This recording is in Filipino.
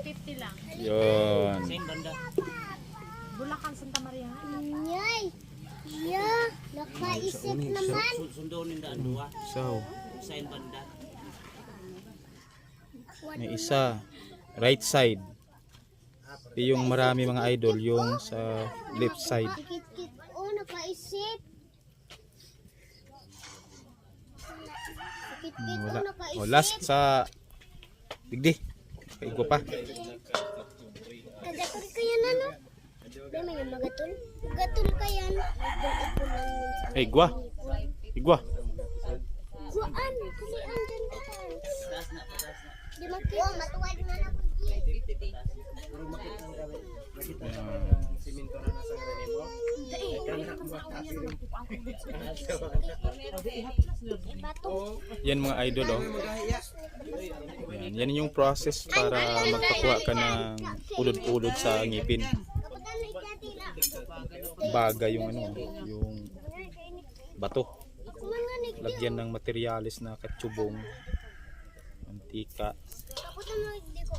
50 lang. Yun. Same banda. Bulacan, Santa Maria. Yay! Yeah, nakaisip naman. Sundoon yung daan dua. So, Same banda. may isa. Right side. Yung marami mga idol, yung sa left side. Kit-kit, oh, nakaisip. Kit-kit, oh, Wala. nakaisip. O, last sa digdi. Kaigwa pa. Kadatul kaya na, no? Dahil may magatul. Magatul kaya, no? Ipon lang yun. Igwa. Igwa. Guan, kulian dyan ka tayo. Di makita. Oh, matuwad na na po, G. Yan mga idol, oh. Yan yung process para magpakuha ka ng ulod-ulod sa ngipin. Baga yung ano, yung bato. Lagyan ng materialis na katsubong, mantika. Ako na, hindi ko.